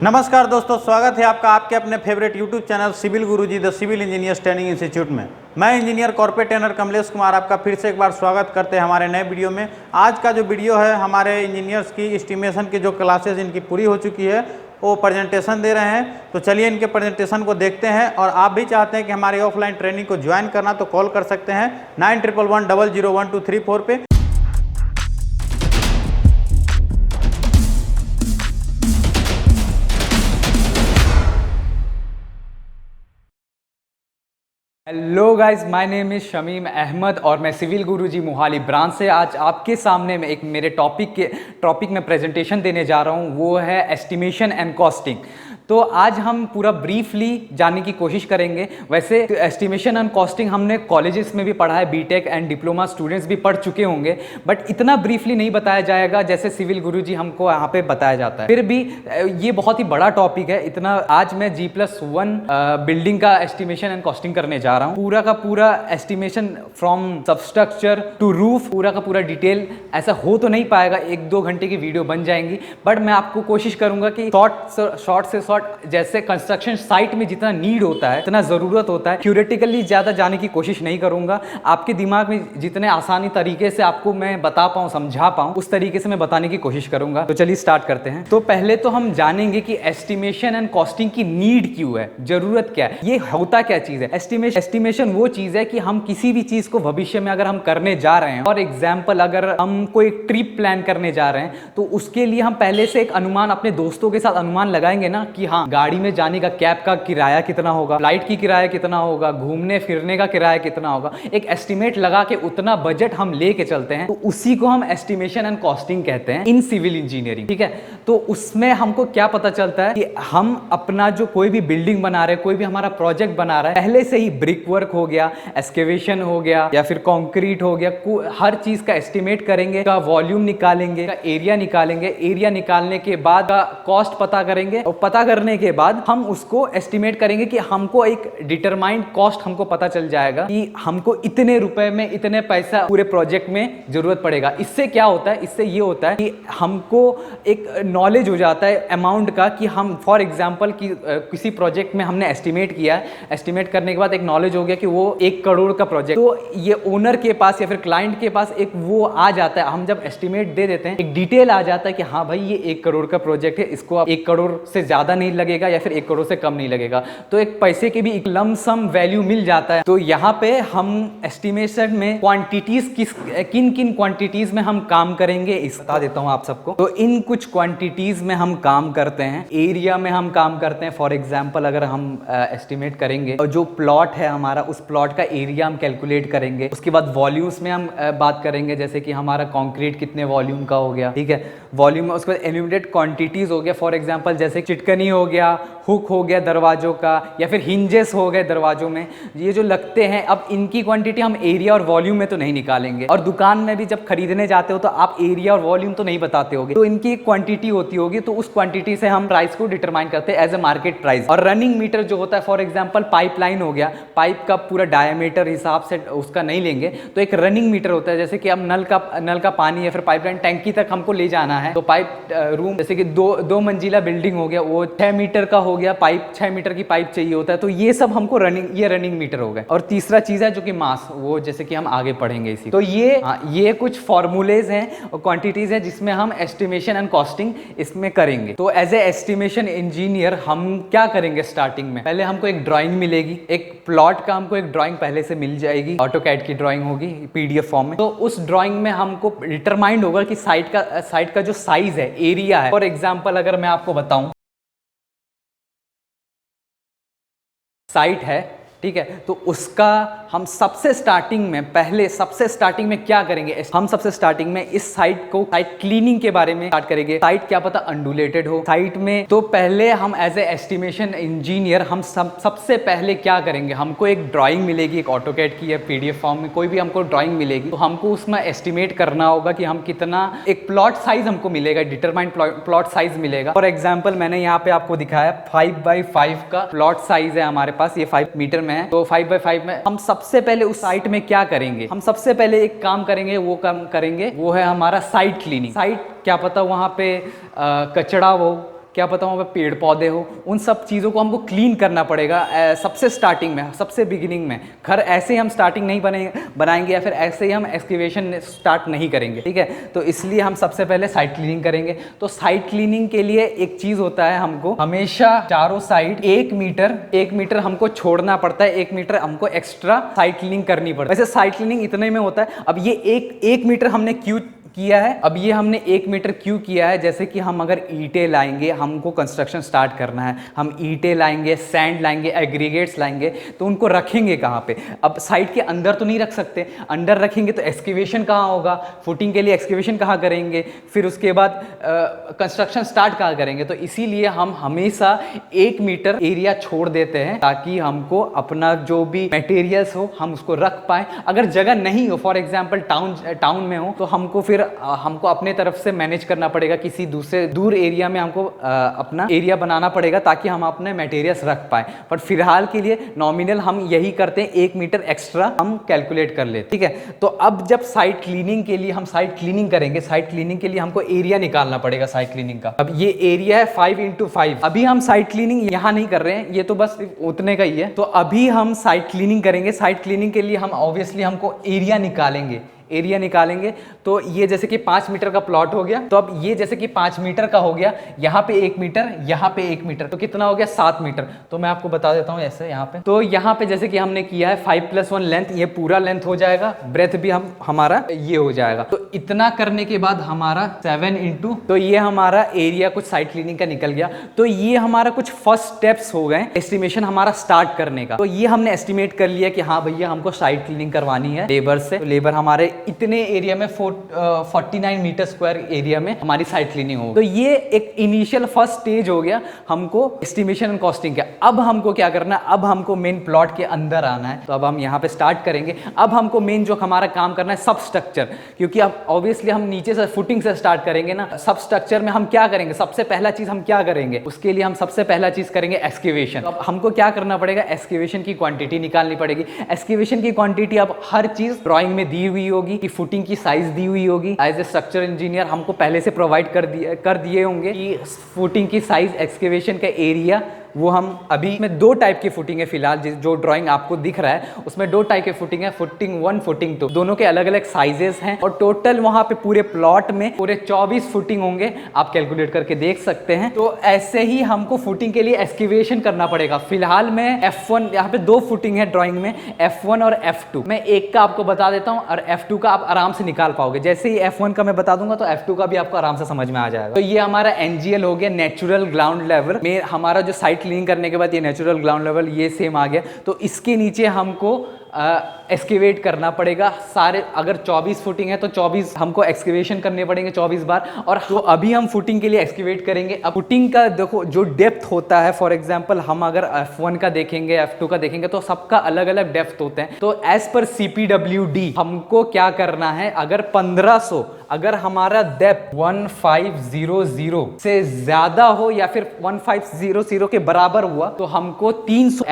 नमस्कार दोस्तों, स्वागत है आपका आपके अपने favourite YouTube channel Civil Guruji the Civil Engineers Training Institute में। मैं engineer corporate trainer Kamlesh Kumar आपका फिर से एक बार स्वागत करते हैं हमारे नए वीडियो में। आज का जो वीडियो है हमारे इंजीनियर्स की एस्टिमेशन की जो क्लासेस इनकी पूरी हो चुकी है वो प्रेजेंटेशन दे रहे हैं। तो चलिए इनके प्रेजेंटेशन को देखते हैं। और आप भी चाहते हैं कि हमारी ऑफलाइन ट्रेनिंग को ज्वाइन करना तो कॉल कर सकते हैं 9111001234 पे। Hello guys, my name is Shamim Ahmad और मैं सिविल गुरुजी मोहाली ब्रांच से आज आपके सामने में एक मेरे टॉपिक में प्रेजेंटेशन देने जा रहा हूँ। वो है एस्टिमेशन एंड कॉस्टिंग। तो आज हम पूरा ब्रीफली जानने की कोशिश करेंगे। वैसे एस्टिमेशन एंड कॉस्टिंग हमने कॉलेजेस में भी पढ़ा है, बीटेक एंड डिप्लोमा स्टूडेंट्स भी पढ़ चुके होंगे, बट इतना ब्रीफली नहीं बताया जाएगा जैसे सिविल गुरुजी हमको यहाँ पे बताया जाता है। फिर भी ये बहुत ही बड़ा टॉपिक है। इतना आज मैं G+1 बिल्डिंग का एस्टिमेशन एंड कॉस्टिंग करने जा रहा हूँ। पूरा का पूरा estimation from substructure to roof, पूरा का पूरा डिटेल ऐसा हो तो नहीं पाएगा, 1-2 घंटे की वीडियो बन जाएंगी, बट मैं आपको कोशिश करूंगा कि शॉर्ट से शॉर्ट जैसे कंस्ट्रक्शन साइट में जितना नीड होता है, इतना जरूरत होता है, थ्योरेटिकली ज्यादा जाने की कोशिश नहीं करूंगा। आपके दिमाग में जितने आसानी तरीके से आपको मैं बता पाऊं, समझा पाऊं, उस तरीके से मैं बताने की कोशिश करूंगा। तो चलिए स्टार्ट करते हैं। तो पहले तो हम जानेंगे कि एस्टिमेशन एंड कॉस्टिंग की नीड क्यों है, जरूरत क्या है, ये होता क्या चीज है। एस्टिमेशन वो चीज है कि हम किसी भी चीज को भविष्य में अगर हम करने जा रहे हैं, फॉर एग्जाम्पल अगर हम कोई ट्रिप प्लान करने जा रहे हैं तो उसके लिए हम पहले से एक अनुमान अपने दोस्तों के साथ अनुमान लगाएंगे ना कि हाँ, गाड़ी में जाने का कैब का किराया कितना होगा, फ्लाइट की किराया कितना होगा, घूमने फिरने का किराया कितना होगा, एक एस्टिमेट लगा के उतना बजट हम लेके चलते हैं। तो उसी को हम एस्टिमेशन एंड कॉस्टिंग कहते हैं इन सिविल इंजीनियरिंग। ठीक है, तो उसमें हमको क्या पता चलता है कि हम अपना जो कोई भी बिल्डिंग बना रहे हैं, कोई भी हमारा प्रोजेक्ट बना रहा है, पहले से ही ब्रिक वर्क हो गया, एक्सकेवेशन हो गया या फिर कंक्रीट हो गया, हर चीज का एस्टिमेट करेंगे, का वॉल्यूम निकालेंगे, का एरिया निकालेंगे, एरिया निकालने के बाद का कॉस्ट पता करेंगे और पता करने के बाद हम उसको एस्टिमेट करेंगे कि हमको एक डिटरमाइंड कॉस्ट हमको पता चल जाएगा कि हमको इतने रुपए में इतने पैसा पूरे प्रोजेक्ट में जरूरत पड़ेगा। इससे क्या होता है, इससे ये होता है कि हमको एक नॉलेज हो जाता है अमाउंट का कि हम फॉर एग्जांपल कि किसी प्रोजेक्ट में हमने एस्टिमेट किया है, एस्टिमेट करने के बाद एक नॉलेज हो गया कि वो 1 करोड़ का प्रोजेक्ट, तो ये ओनर के पास या फिर क्लाइंट के पास एक वो आ जाता है। हम जब एस्टिमेट दे देते हैं एक डिटेल आ जाता है कि हाँ भाई ये 1 करोड़ का प्रोजेक्ट है, इसको अब 1 करोड़ से ज्यादा नहीं लगेगा या फिर 1 करोड़ से कम नहीं लगेगा, तो एक पैसे के भी एक लमसम वैल्यू मिल जाता है। तो यहाँ पे हम एस्टिमेशन में क्वांटिटीज किन किन क्वांटिटीज में हम काम करेंगे इस बता देता हूँ आप सबको। तो इन कुछ क्वांटिटीज में हम काम करते हैं, एरिया में हम काम करते हैं। फॉर एग्जांपल अगर हम एस्टिमेट करेंगे और जो प्लॉट है हमारा, उस प्लॉट का एरिया हम कैलकुलेट करेंगे। उसके बाद वॉल्यूम्स में हम बात करेंगे, जैसे कि हमारा कॉन्क्रीट कितने वॉल्यूम का हो गया, ठीक है, वॉल्यूम में। उसके बाद एन्यूमरेट क्वांटिटीज हो गया, फॉर एग्जांपल जैसे चिटकनी हो गया, हुक हो गया दरवाजों का, या फिर हिंजेस हो गए दरवाजों में, ये जो लगते हैं। अब इनकी क्वांटिटी हम एरिया और वॉल्यूम में तो नहीं निकालेंगे, और दुकान में भी जब खरीदने जाते हो तो आप एरिया और वॉल्यूम तो नहीं बताते होगे, तो इनकी एक क्वांटिटी होती होगी, तो उस क्वांटिटी से हम प्राइस को डिटरमाइन करते हैं एज ए मार्केट प्राइस। और रनिंग मीटर जो होता है, फॉर एग्जांपल पाइपलाइन हो गया, पाइप का पूरा डायमीटर हिसाब से उसका नहीं लेंगे, तो एक रनिंग मीटर होता है। जैसे कि अब नल का पानी या फिर पाइपलाइन टैंकी तक हमको ले जाना है, तो पाइप रूम, जैसे कि दो मंजिला बिल्डिंग हो गया, वो 6 मीटर का हो गया, पाइप 6 मीटर की पाइप चाहिए होता है, तो ये सब हमको रनिंग मीटर हो गए। और तीसरा चीज है जो कि मास, वो जैसे कि हम आगे पढ़ेंगे इसी। तो ये कुछ फॉर्मूलेज हैं और क्वांटिटीज हैं जिसमें हम एस्टिमेशन एंड कॉस्टिंग इसमें करेंगे। तो एज ए एस्टिमेशन इंजीनियर हम क्या करेंगे, स्टार्टिंग में पहले हमको एक ड्राइंग मिलेगी, एक प्लॉट का हमको एक ड्राइंग पहले से मिल जाएगी, ऑटोकैड की ड्राइंग होगी PDF फॉर्म में। तो उस ड्राइंग में हमको डिटरमाइंड होगा कि साइट का जो साइज है, एरिया है। फॉर एग्जाम्पल अगर मैं आपको बताऊं, साइट है, ठीक है, तो उसका हम सबसे स्टार्टिंग में क्या करेंगे, हम सबसे स्टार्टिंग में इस साइट क्लीनिंग के बारे में स्टार्ट करेंगे। साइट क्या पता अंडुलेटेड हो साइट में, तो पहले हम एज ए एस्टिमेशन इंजीनियर हम सबसे पहले क्या करेंगे, हमको एक ड्राइंग मिलेगी, एक ऑटोकैड की या PDF फॉर्म में कोई भी हमको ड्राइंग मिलेगी, तो हमको उसमें एस्टिमेट करना होगा कि हम कितना, एक प्लॉट साइज हमको मिलेगा, डिटरमाइंड प्लॉट साइज मिलेगा। फॉर एग्जाम्पल मैंने यहाँ पे आपको दिखाया 5x5 का प्लॉट साइज है हमारे पास, ये 5 मीटर में है। तो 5x5 में हम सबसे पहले उस साइट में क्या करेंगे, हम सबसे पहले एक काम करेंगे, वो है हमारा साइट क्लीनिंग। साइट क्या पता वहां पे कचरा हो, क्या पता वहाँ पे पेड़ पौधे हो, उन सब चीज़ों को हमको क्लीन करना पड़ेगा सबसे स्टार्टिंग में, सबसे बिगिनिंग में। घर ऐसे हम स्टार्टिंग नहीं बनाएंगे या फिर ऐसे ही हम एक्सकेवेशन स्टार्ट नहीं करेंगे, ठीक है। तो इसलिए हम सबसे पहले साइट क्लीनिंग करेंगे। तो साइट क्लीनिंग के लिए एक चीज़ होता है, हमको हमेशा चारों साइड 1 मीटर हमको छोड़ना पड़ता है, 1 मीटर हमको एक्स्ट्रा साइट क्लीनिंग करनी पड़ती है। वैसे साइट क्लीनिंग इतने में होता है। अब ये एक मीटर हमने क्यों किया है? अब ये हमने 1 मीटर क्यों किया है? जैसे कि हम अगर ईंटें लाएंगे, हमको कंस्ट्रक्शन स्टार्ट करना है, हम ईंटें लाएंगे, सैंड लाएंगे, एग्रीगेट्स लाएंगे, तो उनको रखेंगे कहाँ पे? अब साइट के अंदर तो नहीं रख सकते, अंदर रखेंगे तो एक्सकेवेशन कहाँ होगा, फुटिंग के लिए एक्सकेवेशन कहाँ करेंगे, फिर उसके बाद कंस्ट्रक्शन स्टार्ट कहाँ करेंगे? तो इसीलिए हम हमेशा 1 मीटर एरिया छोड़ देते हैं ताकि हमको अपना जो भी मटेरियल्स हो हम उसको रख पाए। अगर जगह नहीं हो, फॉर एग्जाम्पल टाउन में हो, तो हमको फिर हमको अपने तरफ से मैनेज करना पड़ेगा, किसी दूर एरिया में हमको अपना एरिया बनाना पड़ेगा ताकि हम अपने मटेरियल्स रख पाए। पर फिलहाल के लिए नॉमिनल हम यही करते हैं, 1 मीटर एक्स्ट्रा हम कैलकुलेट कर लेते, ठीक है। तो अब जब साइट क्लीनिंग के लिए हम साइट क्लीनिंग करेंगे, साइट क्लीनिंग के लिए हमको एरिया निकालना पड़ेगा साइट क्लीनिंग का। अब ये एरिया है 5x5। अभी हम साइट क्लीनिंग यहाँ नहीं कर रहे हैं, ये तो बस उतने का ही है। तो अभी हम साइट क्लीनिंग करेंगे। साइट क्लीनिंग के लिए हम ऑब्वियसली हमको एरिया निकालेंगे। तो ये जैसे कि 5 मीटर का प्लॉट हो गया, तो अब ये जैसे कि 5 मीटर का हो गया, यहाँ पे 1 मीटर, यहाँ पे 1 मीटर, तो कितना हो गया? 7 मीटर। तो मैं आपको बता देता हूँ ऐसे यहाँ पे। तो यहाँ पे जैसे कि हमने किया है 5+1 लेंथ, ये पूरा लेंथ हो जाएगा, ब्रेथ भी हमारा ये हो जाएगा। तो इतना करने के बाद हमारा 7 तो ये हमारा एरिया कुछ साइट क्लीनिंग का निकल गया। तो ये हमारा कुछ फर्स्ट स्टेप्स हो गए एस्टिमेशन हमारा स्टार्ट करने का। तो ये हमने एस्टिमेट कर लिया कि हाँ भैया हमको साइट क्लीनिंग करवानी है लेबर से। तो लेबर हमारे इतने एरिया में 49 मीटर स्क्वायर एरिया में हमारी साइट क्लीनिंग होगी। तो ये एक इनिशियल फर्स्ट स्टेज हो गया हमको एस्टिमेशन एंड कॉस्टिंग का। अब हमको क्या करना है? अब हमको मेन प्लॉट के अंदर आना है। तो अब हम यहाँ पे स्टार्ट करेंगे। अब हमको मेन जो हमारा काम करना है सब स्ट्रक्चर, क्योंकि अब ऑब्वियसली हम नीचे से फुटिंग से स्टार्ट करेंगे ना। सब स्ट्रक्चर में हम क्या करेंगे? सबसे पहला चीज हम क्या करेंगे? उसके लिए हम सबसे पहला चीज करेंगे एक्सकेवेशन। अब हमको क्या करना पड़ेगा? एक्सकेवेशन की क्वांटिटी निकालनी पड़ेगी। एक्सकेवेशन की क्वांटिटी अब हर चीज ड्राइंग में दी हुई होगी कि फुटिंग की साइज दी हुई होगी। एज ए स्ट्रक्चर इंजीनियर हमको पहले से प्रोवाइड कर दिए होंगे कि फुटिंग की साइज, एक्सकेवेशन का एरिया, वो हम अभी में 2 टाइप की फुटिंग है फिलहाल। जो ड्राइंग आपको दिख रहा है उसमें 2 टाइप की फुटिंग है, फुटिंग 1, फुटिंग 2। दोनों के अलग अलग साइजेस हैं और टोटल वहां पे पूरे प्लॉट में पूरे 24 फुटिंग होंगे। आप कैलकुलेट करके देख सकते हैं। तो ऐसे ही हमको फुटिंग के लिए एक्सकेवेशन करना पड़ेगा। फिलहाल में F1, यहाँ पे 2 फुटिंग है ड्राइंग में, F1 और F2। मैं एक का आपको बता देता हूँ और F2 का आप आराम से निकाल पाओगे। जैसे ही F1 का मैं बता दूंगा तो F2 का भी आपको आराम से समझ में आ जाएगा। तो ये हमारा NGL हो गया, नेचुरल ग्राउंड लेवल में। हमारा जो साइट क्लीनिंग करने के बाद ये नेचुरल ग्राउंड लेवल ये सेम आ गया। तो इसके नीचे हमको एक्सकेवेट करना पड़ेगा सारे। अगर 24 फुटिंग है तो 24 हमको एक्सकेवेशन करने पड़ेंगे 24 बार। और तो अभी हम फुटिंग के लिए एक्सकेवेट करेंगे। अब फुटिंग का देखो जो डेप्थ होता है, फॉर एग्जांपल हम अगर F1 का देखेंगे, F2 का देखेंगे तो सबका अलग अलग डेप्थ होते हैं। तो एज पर CPWD हमको क्या करना है? अगर 1500, अगर हमारा डेप्थ 1500 से ज्यादा हो या फिर 1500 के बराबर हुआ तो हमको 300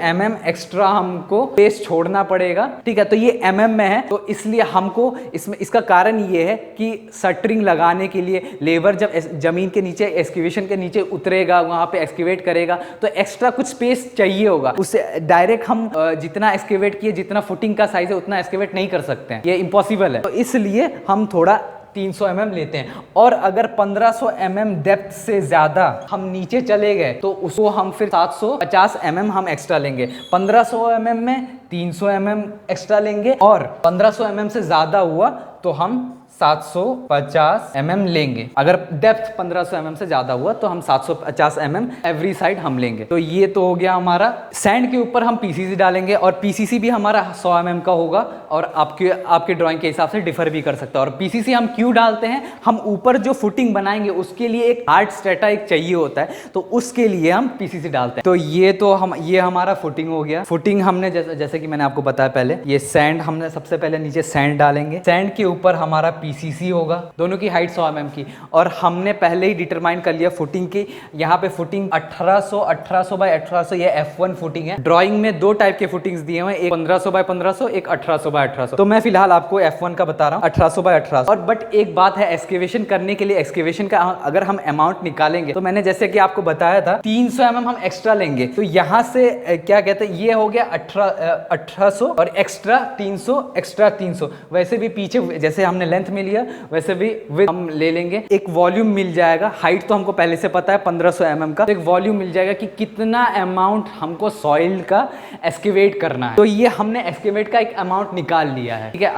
mm एक्स्ट्रा हमको स्पेस छोड़ना पड़ेगा, ठीक है। तो ये mm में है, तो इसलिए हमको इसका कारण ये है कि शटरिंग लगाने के लिए लेबर जब जमीन के नीचे, एक्सकेवेशन के नीचे उतरेगा, वहां पे एक्सकेवेट करेगा तो एक्स्ट्रा कुछ स्पेस चाहिए होगा। उससे डायरेक्ट हम जितना एक्सकेवेट किए, जितना फुटिंग का साइज है उतना एक्सकेवेट नहीं कर सकते हैं, ये इम्पॉसिबल है। तो इसलिए हम थोड़ा 300 mm लेते हैं। और अगर 1500 mm डेप्थ से ज्यादा हम नीचे चले गए तो उसको हम फिर 750 mm हम एक्स्ट्रा लेंगे। 1500 mm में 300 mm एक्स्ट्रा लेंगे और 1500 mm से ज्यादा हुआ तो हम 750 mm लेंगे। अगर डेप्थ 1500 mm से ज्यादा हुआ तो हम 750 mm एवरी साइड हम लेंगे। तो ये तो हो गया हमारा। सैंड के ऊपर हम PCC डालेंगे और PCC भी हमारा 100 mm का होगा और आपके ड्राइंग के हिसाब से डिफर भी कर सकता है। और PCC हम क्यों डालते हैं? हम ऊपर जो फुटिंग बनाएंगे उसके लिए एक हार्ड स्ट्रेटा एक चाहिए होता है, तो उसके लिए हम PCC डालते हैं। तो ये हमारा फुटिंग हो गया। फुटिंग हमने जैसे कि मैंने आपको बताया पहले, ये सैंड हमने सबसे पहले नीचे सैंड डालेंगे। सैंड के ऊपर हमारा पीसीसी होगा, दोनों की हाइट 100 mm की। और हमने पहले ही डिटरमाइन कर लिया फुटिंग की, यहाँ पे फुटिंग 1800 बाय 1800 ये F1 फुटिंग है। ड्राइंग में दो टाइप के फुटिंग्स दिए हुए हैं, एक 1500 बाय 1500, एक 1800 बाय 1800। तो मैं फिलहाल आपको F1 का बता रहा हूँ, 1800 बाय 1800। और बट एक बात है, एक्सकेवेशन करने के लिए एक्सकेवेशन का अगर हम अमाउंट निकालेंगे तो मैंने जैसे कि आपको बताया था 300 mm हम एक्स्ट्रा लेंगे। तो यहाँ से क्या कहते हैं, ये हो गया 1800 और एक्स्ट्रा 300, एक्स्ट्रा 300। वैसे भी पीछे जैसे हमने लेंथ में लिया वैसे भी विड्थ हम ले लेंगे। एक वॉल्यूम मिल जाएगा, हाइट तो हमको पहले से पता है 1500 mm का। तो एक वॉल्यूम मिल जाएगा कि कितना अमाउंट हमको सॉइल का एक्सकेवेट करना है। तो ये हमने एक्सकेवेट का एक अमाउंट निकाल लिया है, ठीक है।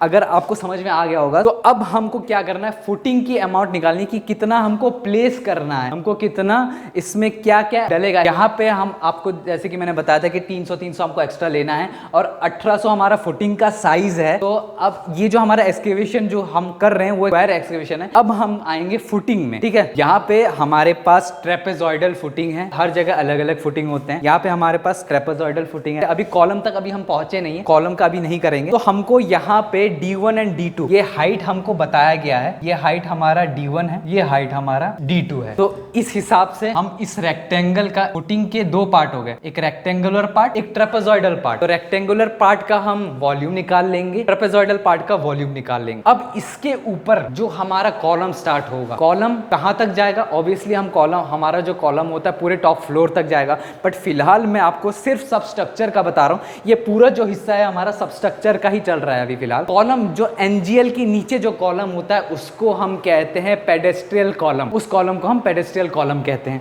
अगर आपको समझ में आ गया होगा तो अब हमको क्या करना है, फुटिंग की अमाउंट निकालनी कि कितना हमको प्लेस करना है, हमको कितना इसमें क्या क्या डलेगा। यहाँ पे हम आपको जैसे कि मैंने बताया था कि 300 हमको एक्स्ट्रा लेना है और 1800 हमारा फुटिंग का साइज है। तो अब ये जो हमारा एक्सकेवेशन जो हम कर रहे हैं वो स्क्वायर एक्सकेवेशन है। अब हम आएंगे फुटिंग में, ठीक है। यहाँ पे हमारे पास ट्रेपेजॉइडल फुटिंग है, हर जगह अलग अलग फुटिंग होते हैं। यहाँ पे हमारे पास ट्रेपेजॉइडल फुटिंग है। अभी कॉलम तक अभी हम पहुंचे नहीं है, कॉलम का अभी नहीं करेंगे। तो हमको यहाँ पे D1 एंड D2 ये हाइट हमको बताया गया है। ये हाइट हमारा D1 है, ये हाइट हमारा D2 है। तो इस हिसाब से हम इस रेक्टेंगल का फुटिंग के दो पार्ट हो गए, एक रेक्टेंगुलर पार्ट, एक ट्रेपेजॉइडल पार्ट। तो रेक्टेंगुलर पार्ट का हम वॉल्यूम निकाल लेंगे, ट्रेपेजॉइडल पार्ट का वॉल्यूम निकाल लेंगे। अब इसके ऊपर जो हमारा कॉलम स्टार्ट होगा, कॉलम कहां तक जाएगा, ऑब्वियसली हम कॉलम, हमारा जो कॉलम होता है पूरे टॉप फ्लोर तक जाएगा। बट फिलहाल मैं आपको सिर्फ सबस्ट्रक्चर का बता रहा हूं। ये पूरा जो हिस्सा है हमारा सबस्ट्रक्चर का ही चल रहा है अभी फिलहाल। कॉलम जो एनजीएल के नीचे जो कॉलम होता है उसको हम कहते हैं पेडेस्ट्रियल कॉलम, उस कॉलम को हम पेडेस्ट्रियल कॉलम कहते हैं।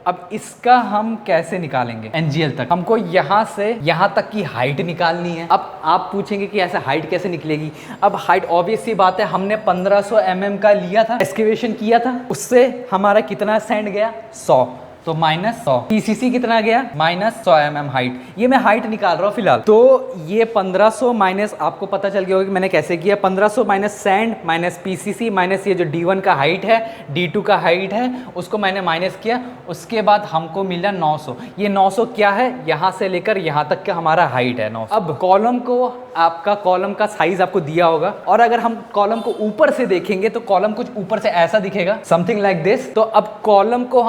अब इसका हम कैसे निकालेंगे एनजीएल तक, हमको यहां से यहां तक की हाइट निकालनी है। अब आप पूछेंगे कि ऐसे हाइट कैसे निकलेगी। अब हाइट ऑब्वियस सी बात है, हमने 1500 mm का लिया था, एक्सकेवेशन किया था, उससे हमारा कितना सैंड गया, 100। तो -100। पीसीसी कितना गया, -100 mm हाइट। ये मैं हाइट निकाल रहा हूँ फिलहाल। तो ये 1500 माइनस, आपको पता चल गया होगा कि मैंने कैसे किया, 1500 minus sand minus PCC minus ये जो D1 का हाइट है, D2 का हाइट है, उसको मैंने माइनस किया। उसके बाद हमको मिला 900। ये 900 क्या है, यहाँ से लेकर यहाँ तक का हमारा हाइट है 900। अब कॉलम को, आपका कॉलम का साइज आपको दिया होगा, और अगर हम कॉलम को ऊपर से देखेंगे तो कॉलम कुछ ऊपर से ऐसा दिखेगा, समथिंग लाइक दिस। तो अब कॉलम को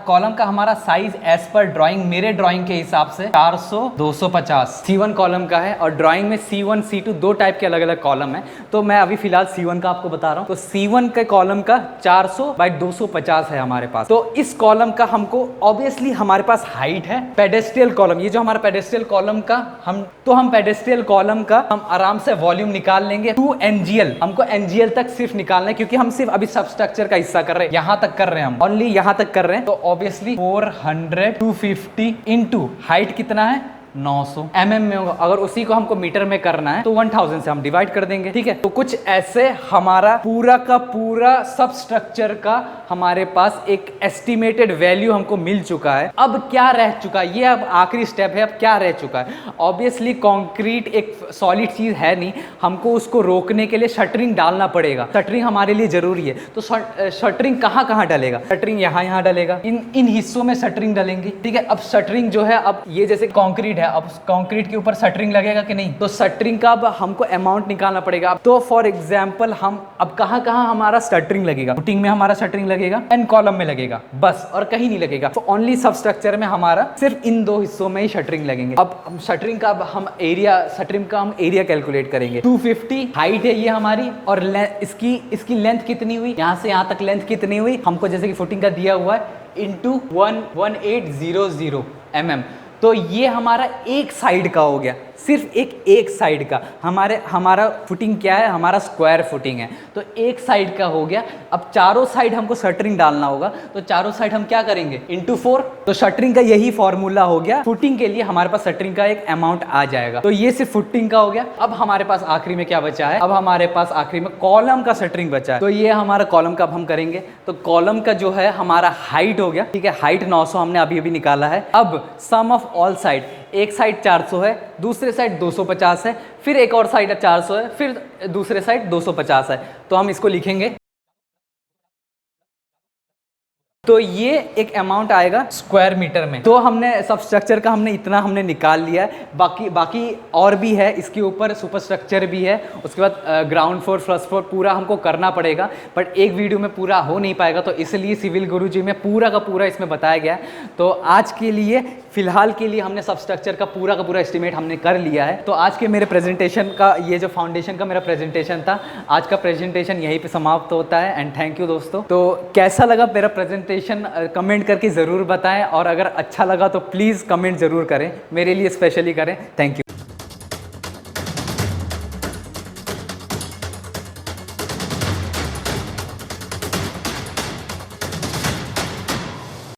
कॉलम का हमारा साइज एज पर ड्राइंग, मेरे ड्राइंग के हिसाब से 400 250 C1 कॉलम का है। और ड्राइंग में C1 C2 दो टाइप के अलग अलग कॉलम है। तो मैं अभी फिलहाल C1 का आपको बता रहा हूं। तो C1 के कॉलम का 400 बाय 250 है हमारे पास। तो इस कॉलम का हमको, ऑब्वियसली हमारे पास हाइट है, पेडेस्ट्रियल कॉलम, ये जो हमारा पेडेस्ट्रियल कॉलम का हम पेडेस्ट्रियल कॉलम का हम आराम से वॉल्यूम निकाल लेंगे। 2 NGL, हमको NGL तक सिर्फ निकालना है, क्योंकि हम सिर्फ अभी सबस्ट्रक्चर का हिस्सा कर रहे हैं, यहां तक कर रहे हैं हम, ओनली यहां तक कर रहे हैं। तो ऑब्वियसली 400 250 इंटू हाइट कितना है, 900 mm में होगा। अगर उसी को हमको मीटर में करना है तो 1000 से हम डिवाइड कर देंगे, ठीक है। तो कुछ ऐसे हमारा पूरा का पूरा सब स्ट्रक्चर का हमारे पास एक एस्टिमेटेड वैल्यू हमको मिल चुका है। अब क्या रह चुका है, ये अब आखिरी स्टेप है। अब क्या रह चुका है, ऑब्वियसली कंक्रीट एक सॉलिड चीज है नहीं, हमको उसको रोकने के लिए शटरिंग डालना पड़ेगा। शटरिंग हमारे लिए जरूरी है। तो शटरिंग कहाँ कहाँ डलेगा, शटरिंग यहाँ डलेगा, इन हिस्सों में शटरिंग डलेंगी, ठीक है। अब शटरिंग जो है, अब ये जैसे कंक्रीट है, अब कंक्रीट के ऊपर शटरिंग लगेगा कि नहीं, तो शटरिंग का अब हमको अमाउंट निकालना पड़ेगा। तो फॉर एग्जांपल हम अब कहाँ कहाँ हमारा शटरिंग लगेगा, फुटिंग में हमारा शटरिंग लगेगा, एंड कॉलम में लगेगा, बस, और कहीं नहीं लगेगा। तो ओनली सब स्ट्रक्चर में हमारा सिर्फ इन दो हिस्सों में ही शटरिंग लगेंगे। अब शटरिंग का हम एरिया कैलकुलेट करेंगे। 250 हाइट है ये हमारी, और इसकी लेंथ कितनी हुई, यहाँ से यहाँ तक लेंथ कितनी हुई, हमको जैसे कि फुटिंग का दिया हुआ है, इंटू 1800 mm। तो ये हमारा एक साइड का हो गया, सिर्फ एक साइड का। हमारा फुटिंग क्या है, हमारा स्क्वायर फुटिंग है, तो एक साइड का हो गया। अब चारों साइड हमको शटरिंग डालना होगा, तो चारों साइड हम क्या करेंगे, इंटू 4। तो शटरिंग का यही फॉर्मूला हो गया। फुटिंग के लिए हमारे पास शटरिंग का एक अमाउंट आ जाएगा। तो ये सिर्फ फुटिंग का हो गया। अब हमारे पास आखिरी में क्या बचा है, अब हमारे पास आखिरी में कॉलम का शटरिंग बचा है। तो ये हमारा कॉलम का अब हम करेंगे। तो कॉलम का जो है हमारा हाइट हो गया, ठीक है, हाइट 900 हमने अभी निकाला है। अब सम ऑफ ऑल साइड, एक साइड 400 है, दूसरे साइड 250 है, फिर एक और साइड 400 है, फिर दूसरे साइड 250 है। तो हम इसको लिखेंगे तो ये एक अमाउंट आएगा स्क्वायर मीटर में। तो हमने सब स्ट्रक्चर का इतना हमने निकाल लिया है। बाकी और भी है, इसके ऊपर सुपर स्ट्रक्चर भी है, उसके बाद ग्राउंड फ्लोर फर्स्ट फ्लोर पूरा हमको करना पड़ेगा, बट एक वीडियो में पूरा हो नहीं पाएगा, तो इसलिए सिविल गुरुजी में पूरा का पूरा इसमें बताया गया है। तो आज के लिए फिलहाल के लिए हमने सब स्ट्रक्चर का पूरा एस्टिमेट हमने कर लिया है। तो आज के मेरे प्रेजेंटेशन का, ये जो फाउंडेशन का मेरा प्रेजेंटेशन था, आज का प्रेजेंटेशन यहीं पे समाप्त होता है। एंड थैंक यू दोस्तों। तो कैसा लगा मेरा प्रेजेंटेशन कमेंट करके ज़रूर बताएं, और अगर अच्छा लगा तो प्लीज़ कमेंट ज़रूर करें, मेरे लिए स्पेशली करें। Thank you.